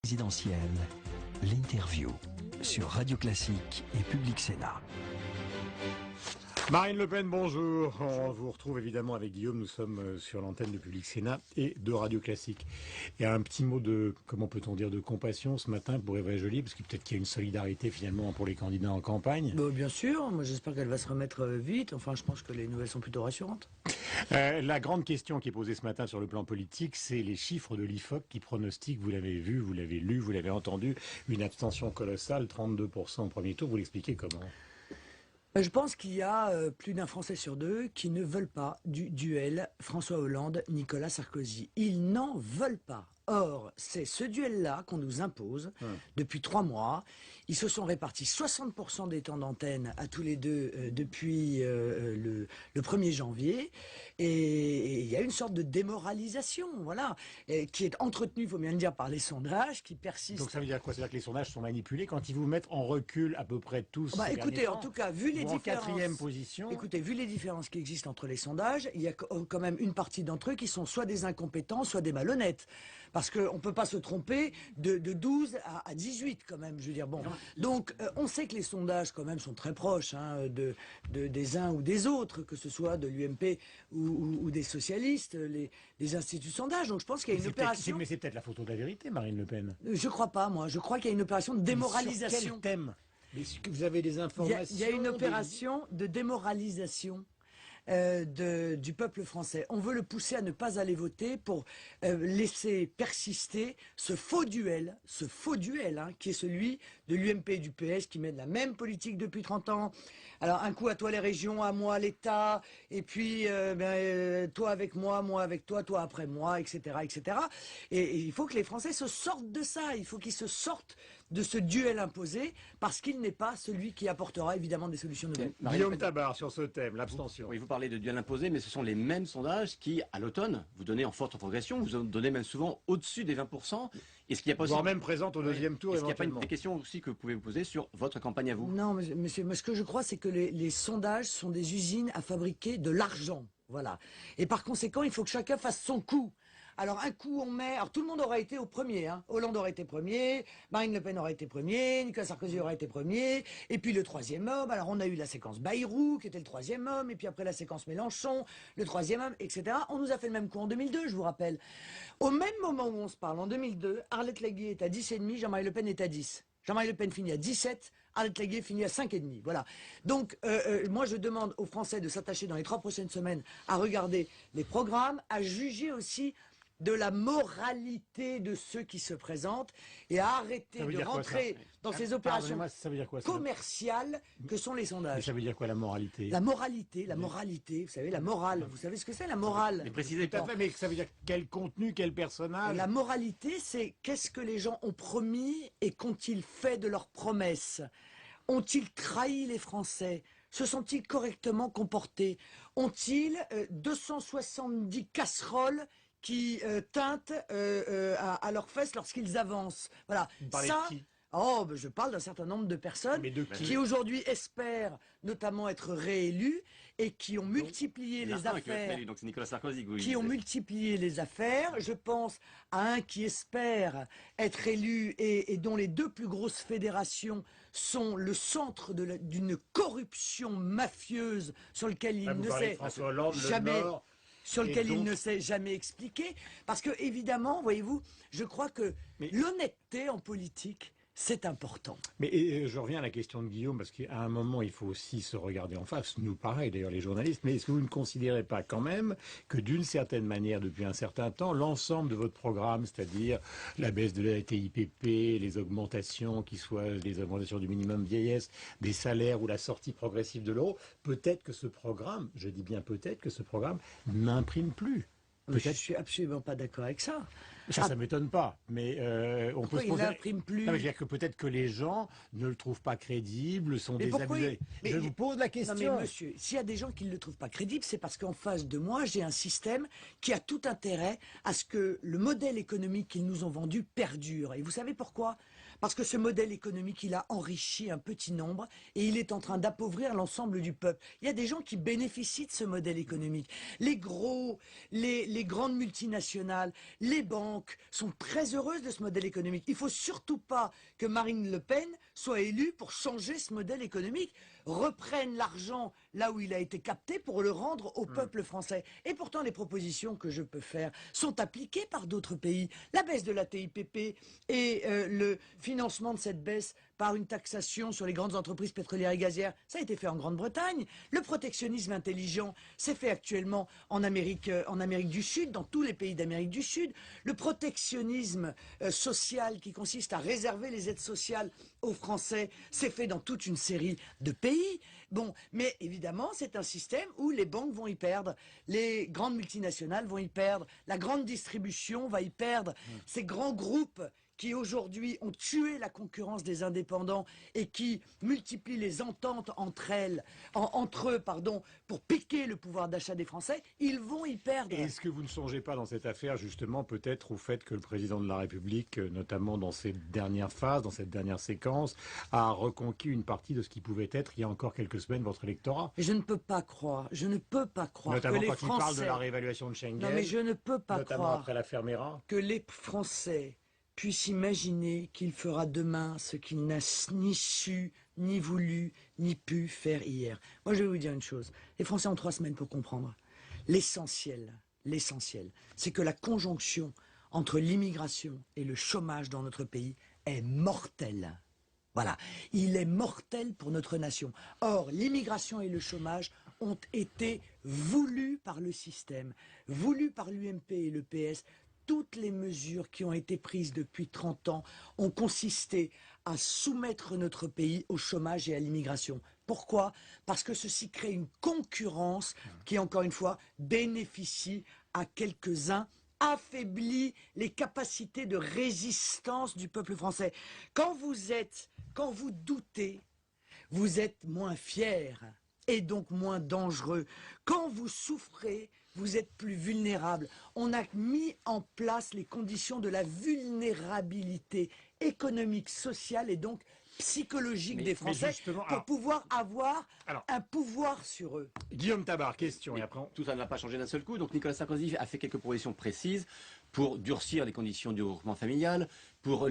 Présidentielle, l'interview sur Radio Classique et Public Sénat. Marine Le Pen, bonjour. On vous retrouve évidemment avec Guillaume. Nous sommes sur l'antenne de Public Sénat et de Radio Classique. Et un petit mot de, comment peut-on dire, de compassion ce matin pour Eva Joly, parce que peut-être qu'il y a une solidarité finalement pour les candidats en campagne. Bien sûr, moi j'espère qu'elle va se remettre vite. Enfin, je pense que les nouvelles sont plutôt rassurantes. La grande question qui est posée ce matin sur le plan politique, c'est les chiffres de l'IFOP qui pronostiquent, vous l'avez vu, vous l'avez lu, vous l'avez entendu, une abstention colossale, 32% au premier tour. Vous l'expliquez comment ? Je pense qu'il y a plus d'un Français sur deux qui ne veulent pas du duel François Hollande-Nicolas Sarkozy. Ils n'en veulent pas. Or, c'est ce duel-là qu'on nous impose depuis 3 mois. Ils se sont répartis 60% des temps d'antenne à tous les deux depuis le 1er janvier. Et il y a une sorte de démoralisation, voilà, qui est entretenue, il faut bien le dire, par les sondages, qui persistent. Donc ça veut dire quoi? C'est-à-dire que les sondages sont manipulés quand ils vous mettent en recul à peu près tous. Écoutez, en tout cas, vu les différences, en 4e position. Écoutez, vu les différences qui existent entre les sondages, il y a quand même une partie d'entre eux qui sont soit des incompétents, soit des malhonnêtes. Parce qu'on ne peut pas se tromper de 12 à 18 quand même, je veux dire. Bon, donc on sait que les sondages quand même sont très proches des uns ou des autres, que ce soit de l'UMP ou des socialistes, les instituts de sondage. Donc je pense qu'il y a une opération... Mais c'est peut-être la photo de la vérité, Marine Le Pen. Je crois pas, moi. Je crois qu'il y a une opération de démoralisation. Sur quel thème? Est-ce que vous avez des informations? Il y a une opération de démoralisation du peuple français. On veut le pousser à ne pas aller voter pour laisser persister ce faux duel qui est celui de l'UMP et du PS qui mènent la même politique depuis 30 ans. Alors un coup à toi les régions, à moi l'État, et puis toi avec moi avec toi, toi après moi, etc., etc. Et il faut que les Français se sortent de ça. Il faut qu'ils se sortent de ce duel imposé parce qu'il n'est pas celui qui apportera évidemment des solutions nouvelles. Guillaume Tabar sur ce thème, l'abstention. Oui, vous parlez de duel imposé, mais ce sont les mêmes sondages qui, à l'automne, vous donnez en forte progression, vous donnez même souvent au-dessus des 20%. Est-ce qu'il y a pas aussi... voire même présente au deuxième tour. Est-ce qu'il n'y a pas une des questions aussi que vous pouvez vous poser sur votre campagne à vous? Non, monsieur, ce que je crois, c'est que les sondages sont des usines à fabriquer de l'argent. Voilà. Et par conséquent, il faut que chacun fasse son coup. Alors un coup on met... Alors tout le monde aurait été au premier. Hollande aurait été premier, Marine Le Pen aurait été premier, Nicolas Sarkozy aurait été premier, et puis le troisième homme. Alors on a eu la séquence Bayrou, qui était le troisième homme, et puis après la séquence Mélenchon, le troisième homme, etc. On nous a fait le même coup en 2002, je vous rappelle. Au même moment où on se parle, en 2002, Arlette Laguier est à 10,5, Jean-Marie Le Pen est à 10. Jean-Marie Le Pen finit à 17, Arlette Laguier finit à 5,5. Voilà. Donc, moi, je demande aux Français de s'attacher dans les 3 prochaines semaines à regarder les programmes, à juger aussi de la moralité de ceux qui se présentent et à arrêter de rentrer dans ces opérations commerciales que sont les sondages. Mais ça veut dire quoi, la moralité? La moralité, vous savez, la morale. Vous savez ce que c'est, la morale? Mais précisez pas. Mais ça veut dire quel contenu, quel personnage? La moralité, c'est qu'est-ce que les gens ont promis et qu'ont-ils fait de leurs promesses? Ont-ils trahi les Français? Se sont-ils correctement comportés? Ont-ils 270 casseroles qui teintent à leurs fesses lorsqu'ils avancent? Voilà. Vous parlez de qui? Je parle d'un certain nombre de personnes qui qui aujourd'hui espèrent notamment être réélus et qui ont multiplié les affaires. Donc c'est Nicolas Sarkozy que vous qui ont multiplié les affaires. Je pense à un qui espère être élu et dont les 2 plus grosses fédérations sont le centre d'une corruption mafieuse sur lequel il ne sait jamais... sur lequel il ne s'est jamais expliqué. Parce que, évidemment, voyez-vous, je crois que l'honnêteté en politique, c'est important. Mais je reviens à la question de Guillaume, parce qu'à un moment, il faut aussi se regarder en face. Nous, pareil, d'ailleurs, les journalistes. Mais est-ce que vous ne considérez pas quand même que, d'une certaine manière, depuis un certain temps, l'ensemble de votre programme, c'est-à-dire la baisse de la TIPP, les augmentations, qui soient les augmentations du minimum vieillesse, des salaires ou la sortie progressive de l'euro, peut-être que ce programme, je dis bien peut-être que ce programme n'imprime plus? Je suis absolument pas d'accord avec ça. Ça m'étonne pas, mais on peut se poser... il n'imprime plus? Non, mais je veux dire que peut-être que les gens ne le trouvent pas crédible, sont désabusés. Je vous pose la question. Non mais monsieur, s'il y a des gens qui ne le trouvent pas crédible, c'est parce qu'en face de moi, j'ai un système qui a tout intérêt à ce que le modèle économique qu'ils nous ont vendu perdure. Et vous savez pourquoi? Parce que ce modèle économique, il a enrichi un petit nombre et il est en train d'appauvrir l'ensemble du peuple. Il y a des gens qui bénéficient de ce modèle économique. Les gros, les grandes multinationales, les banques, banques sont très heureuses de ce modèle économique. Il ne faut surtout pas que Marine Le Pen soit élue pour changer ce modèle économique, reprenne l'argent là où il a été capté pour le rendre au peuple français. Et pourtant, les propositions que je peux faire sont appliquées par d'autres pays. La baisse de la TIPP et le financement de cette baisse par une taxation sur les grandes entreprises pétrolières et gazières, ça a été fait en Grande-Bretagne. Le protectionnisme intelligent, c'est fait actuellement en Amérique du Sud, dans tous les pays d'Amérique du Sud. Le protectionnisme social qui consiste à réserver les aides sociales aux Français, c'est fait dans toute une série de pays. Bon, mais évidemment, c'est un système où les banques vont y perdre, les grandes multinationales vont y perdre, la grande distribution va y perdre, ces grands groupes qui aujourd'hui ont tué la concurrence des indépendants et qui multiplient les ententes entre eux, pour piquer le pouvoir d'achat des Français, ils vont y perdre. Est-ce que vous ne songez pas dans cette affaire justement peut-être au fait que le président de la République, notamment dans cette dernière phase, dans cette dernière séquence, a reconquis une partie de ce qui pouvait être il y a encore quelques semaines votre électorat? Je ne peux pas croire Notamment que les quand il parle Français... de la réévaluation de Schengen, Non mais je ne peux pas notamment croire après l'affaire Mera. que les Français puisse imaginer qu'il fera demain ce qu'il n'a ni su, ni voulu, ni pu faire hier. Moi, je vais vous dire une chose. Les Français ont 3 semaines pour comprendre. L'essentiel, c'est que la conjonction entre l'immigration et le chômage dans notre pays est mortelle. Voilà. Il est mortel pour notre nation. Or, l'immigration et le chômage ont été voulus par le système, voulus par l'UMP et le PS. Toutes les mesures qui ont été prises depuis 30 ans ont consisté à soumettre notre pays au chômage et à l'immigration. Pourquoi? Parce que ceci crée une concurrence qui, encore une fois, bénéficie à quelques-uns, affaiblit les capacités de résistance du peuple français. Quand vous doutez, vous êtes moins fier et donc moins dangereux. Quand vous souffrez, vous êtes plus vulnérable. On a mis en place les conditions de la vulnérabilité économique, sociale et donc psychologique des Français pour pouvoir avoir un pouvoir sur eux. Guillaume Tabar, question. Et après tout ça n'a pas changé d'un seul coup. Donc Nicolas Sarkozy a fait quelques propositions précises pour durcir les conditions du regroupement familial, pour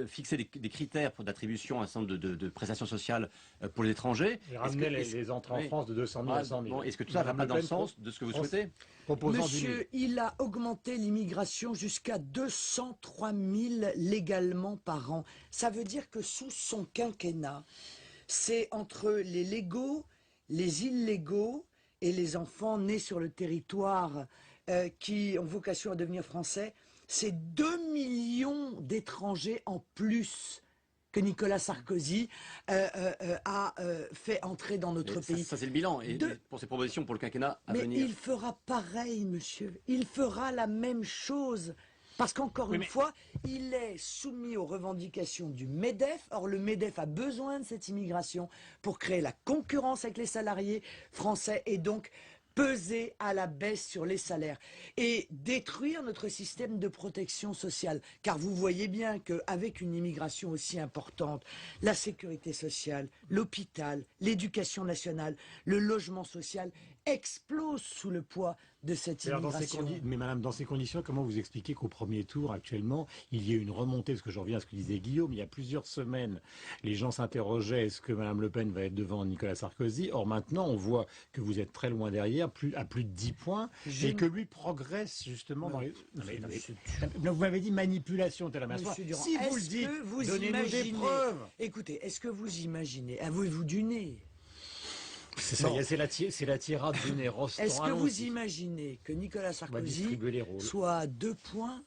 fixer des critères pour d'attribution à un certain nombre de prestations sociales pour les étrangers. Et ramener les entrées en France de 200 000 à 100 000. Bon, est-ce que tout ça va pas dans le sens de ce que vous souhaitez? Monsieur, il a augmenté l'immigration jusqu'à 203 000 légalement par an. Ça veut dire que sous son quinquennat, c'est entre les légaux, les illégaux et les enfants nés sur le territoire qui ont vocation à devenir français, c'est 2 millions d'étrangers en plus que Nicolas Sarkozy a fait entrer dans notre pays. Ça, c'est le bilan. Et pour ces propositions pour le quinquennat à venir. Mais il fera pareil, monsieur. Il fera la même chose. Parce qu'encore une fois, il est soumis aux revendications du MEDEF. Or, le MEDEF a besoin de cette immigration pour créer la concurrence avec les salariés français et donc peser à la baisse sur les salaires et détruire notre système de protection sociale. Car vous voyez bien qu'avec une immigration aussi importante, la sécurité sociale, l'hôpital, l'éducation nationale, le logement social explosent sous le poids de cette immigration. Mais madame, dans ces conditions, comment vous expliquez qu'au premier tour, actuellement, il y ait une remontée, parce que je reviens à ce que disait Guillaume, il y a plusieurs semaines, les gens s'interrogeaient, est-ce que madame Le Pen va être devant Nicolas Sarkozy? Or maintenant, on voit que vous êtes très loin derrière, à plus de 10 points, et que lui progresse justement dans les... Vous m'avez dit manipulation, si vous le dites, donnez-nous des preuves. Écoutez, est-ce que vous imaginez, avez-vous du nez? C'est la tirade du nez. Est-ce que vous imaginez que Nicolas Sarkozy soit à 2 points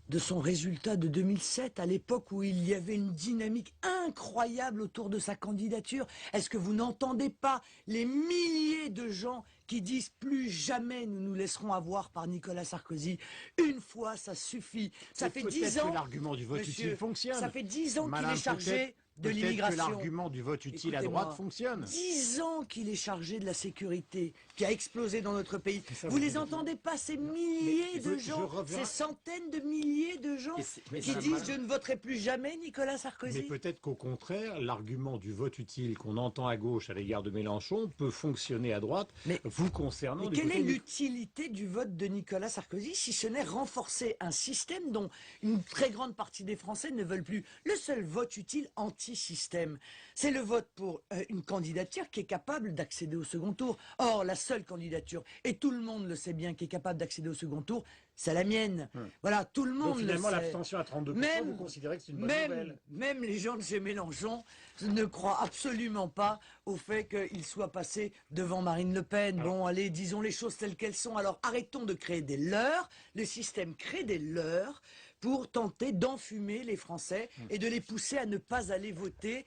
de son résultat de 2007, à l'époque où il y avait une dynamique incroyable autour de sa candidature? Est-ce que vous n'entendez pas les milliers de gens qui disent plus jamais nous nous laisserons avoir par Nicolas Sarkozy? Une fois, ça suffit. Ça fait 10 ans. L'argument du vote utile fonctionne. Ça fait 10 ans qu'il est chargé de peut-être l'immigration. que l'argument du vote utile à droite fonctionne. 10 ans qu'il est chargé de la sécurité, qui a explosé dans notre pays. Ça, Vous les entendez pas, ces milliers de je gens, reviens- ces centaines de milliers de gens mais qui ça, disent je ne voterai plus jamais Nicolas Sarkozy. Mais peut-être qu'au contraire, l'argument du vote utile qu'on entend à gauche à l'égard de Mélenchon peut fonctionner à droite, vous concernant. Mais quelle est l'utilité du vote de Nicolas Sarkozy si ce n'est renforcer un système dont une très grande partie des Français ne veulent plus? Le seul vote utile anti-système, c'est le vote pour une candidature qui est capable d'accéder au second tour. Or, la seule candidature, et tout le monde le sait bien, qui est capable d'accéder au second tour, c'est la mienne. Voilà, tout le monde Donc finalement, le sait. l'abstention à 32%, vous considérez que c'est une bonne nouvelle? Même les gens de chez Mélenchon ne croient absolument pas au fait qu'il soit passé devant Marine Le Pen. Bon, allez, disons les choses telles qu'elles sont. Alors, arrêtons de créer des leurs. Le système crée des leurs pour tenter d'enfumer les Français et de les pousser à ne pas aller voter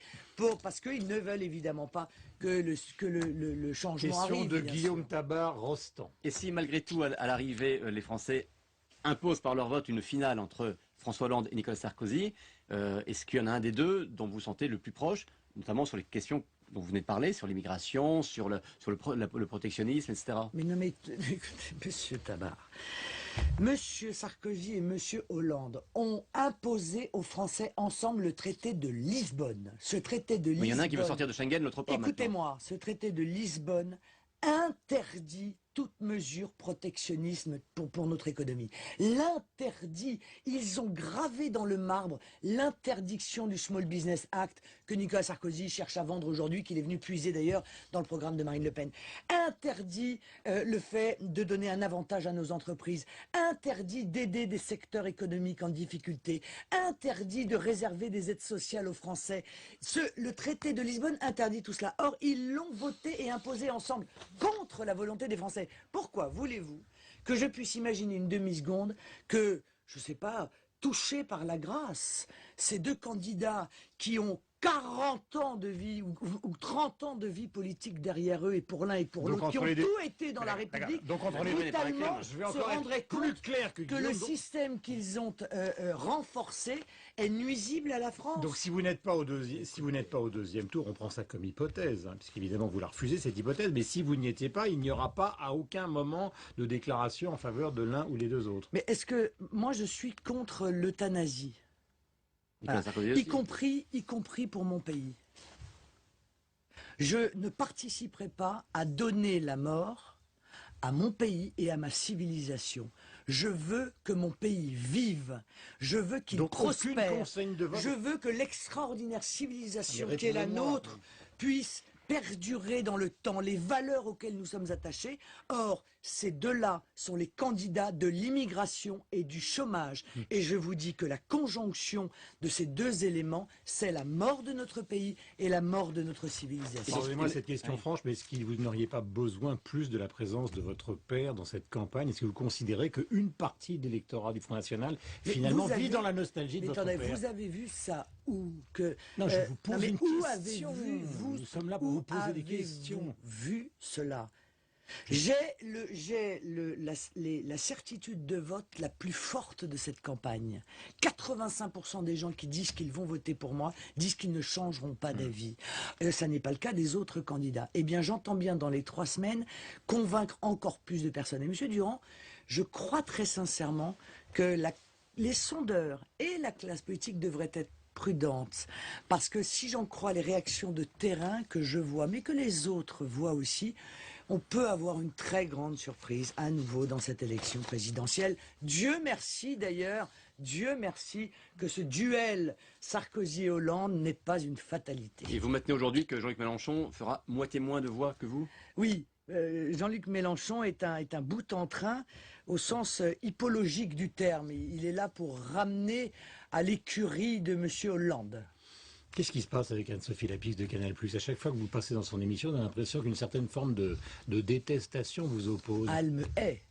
parce qu'ils ne veulent évidemment pas que le changement Question arrive. de bien Guillaume sûr. Tabar, Rostand. Et si malgré tout, à l'arrivée, les Français imposent par leur vote une finale entre François Hollande et Nicolas Sarkozy, est-ce qu'il y en a un des deux dont vous sentez le plus proche, notamment sur les questions dont vous venez de parler, sur l'immigration, sur le protectionnisme, etc. Mais non, mais écoutez, monsieur Tabar, monsieur Sarkozy et monsieur Hollande ont imposé aux Français ensemble le traité de Lisbonne. Ce traité de Lisbonne... Il y en a un qui veut sortir de Schengen, l'autre pas maintenant. Écoutez-moi, ce traité de Lisbonne interdit toute mesure protectionnisme pour notre économie. L'interdit. Ils ont gravé dans le marbre l'interdiction du Small Business Act que Nicolas Sarkozy cherche à vendre aujourd'hui, qu'il est venu puiser d'ailleurs dans le programme de Marine Le Pen. Interdit le fait de donner un avantage à nos entreprises. Interdit d'aider des secteurs économiques en difficulté. Interdit de réserver des aides sociales aux Français. Le traité de Lisbonne interdit tout cela. Or, ils l'ont voté et imposé ensemble contre la volonté des Français. Pourquoi voulez-vous que je puisse imaginer une demi-seconde que, je ne sais pas, touchés par la grâce, ces deux candidats qui ont 40 ans de vie ou 30 ans de vie politique derrière eux et pour l'un et pour l'autre, qui ont tout été dans la République, donc entre les deux, brutalement je vais se encore rendraient être plus clair que que Guillaume, le système qu'ils ont renforcé est nuisible à la France. Donc si vous n'êtes pas au deuxième tour, on prend ça comme hypothèse, hein, puisqu'évidemment vous la refusez cette hypothèse, mais si vous n'y étiez pas, il n'y aura pas à aucun moment de déclaration en faveur de l'un ou les deux autres. Mais est-ce que moi je suis contre l'euthanasie, y compris pour mon pays? Je ne participerai pas à donner la mort à mon pays et à ma civilisation. Je veux que mon pays vive. Je veux qu'il prospère. Je veux que l'extraordinaire civilisation qui est la nôtre puisse perdurer dans le temps, les valeurs auxquelles nous sommes attachés. Or, ces deux-là sont les candidats de l'immigration et du chômage. Et je vous dis que la conjonction de ces deux éléments, c'est la mort de notre pays et la mort de notre civilisation. Pardonnez-moi cette question franche, mais est-ce que vous n'auriez pas besoin plus de la présence de votre père dans cette campagne? Est-ce que vous considérez qu'une partie de l'électorat du Front National, finalement, vit dans la nostalgie de votre père? Vous avez vu ça où que... Non, je vous pose une question. Nous sommes là pour vous poser des questions. Vu cela. J'ai la certitude de vote la plus forte de cette campagne. 85% des gens qui disent qu'ils vont voter pour moi disent qu'ils ne changeront pas d'avis. Ça n'est pas le cas des autres candidats. Eh bien, j'entends bien dans les 3 semaines convaincre encore plus de personnes. Et Monsieur Durand, je crois très sincèrement que les sondeurs et la classe politique devraient être prudente, parce que si j'en crois les réactions de terrain que je vois, mais que les autres voient aussi, on peut avoir une très grande surprise à nouveau dans cette élection présidentielle. Dieu merci d'ailleurs, Dieu merci que ce duel Sarkozy et Hollande n'est pas une fatalité. Et vous maintenez aujourd'hui que Jean-Luc Mélenchon fera moitié moins de voix que vous? Oui, Jean-Luc Mélenchon est un bout en train au sens hippologique du terme. Il est là pour ramener à l'écurie de M. Hollande. Qu'est-ce qui se passe avec Anne-Sophie Lapix de Canal+? À chaque fois que vous passez dans son émission, on a l'impression qu'une certaine forme de détestation vous oppose. Elle me hait.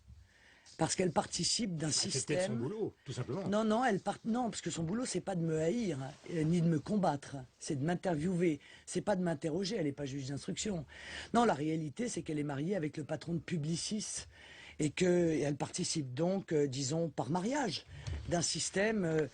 Parce qu'elle participe d'un système... C'est peut-être son boulot, tout simplement. Non, non, parce que son boulot, c'est pas de me haïr, ni de me combattre. C'est de m'interviewer. C'est pas de m'interroger, elle n'est pas juge d'instruction. Non, la réalité, c'est qu'elle est mariée avec le patron de Publicis. Et qu'elle participe donc, disons, par mariage. d'un système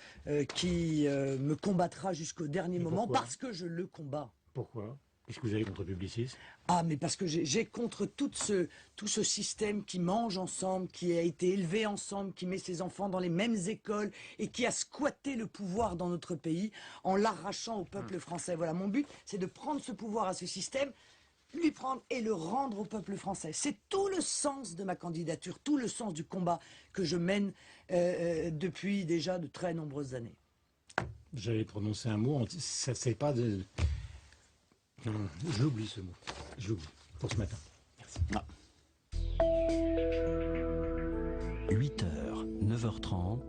qui me combattra jusqu'au dernier moment pourquoi parce que je le combats. Pourquoi? Qu'est-ce que vous avez contre Publicis? Ah, mais parce que j'ai contre tout ce système qui mange ensemble, qui a été élevé ensemble, qui met ses enfants dans les mêmes écoles et qui a squatté le pouvoir dans notre pays en l'arrachant au peuple français. Voilà, mon but, c'est de prendre ce pouvoir à ce système, lui prendre et le rendre au peuple français. C'est tout le sens de ma candidature, tout le sens du combat que je mène depuis déjà de très nombreuses années. J'allais prononcer un mot, ça c'est pas de... Non, je l'oublie ce mot. Je l'oublie pour ce matin. Merci. Ah. 8h, 9h30.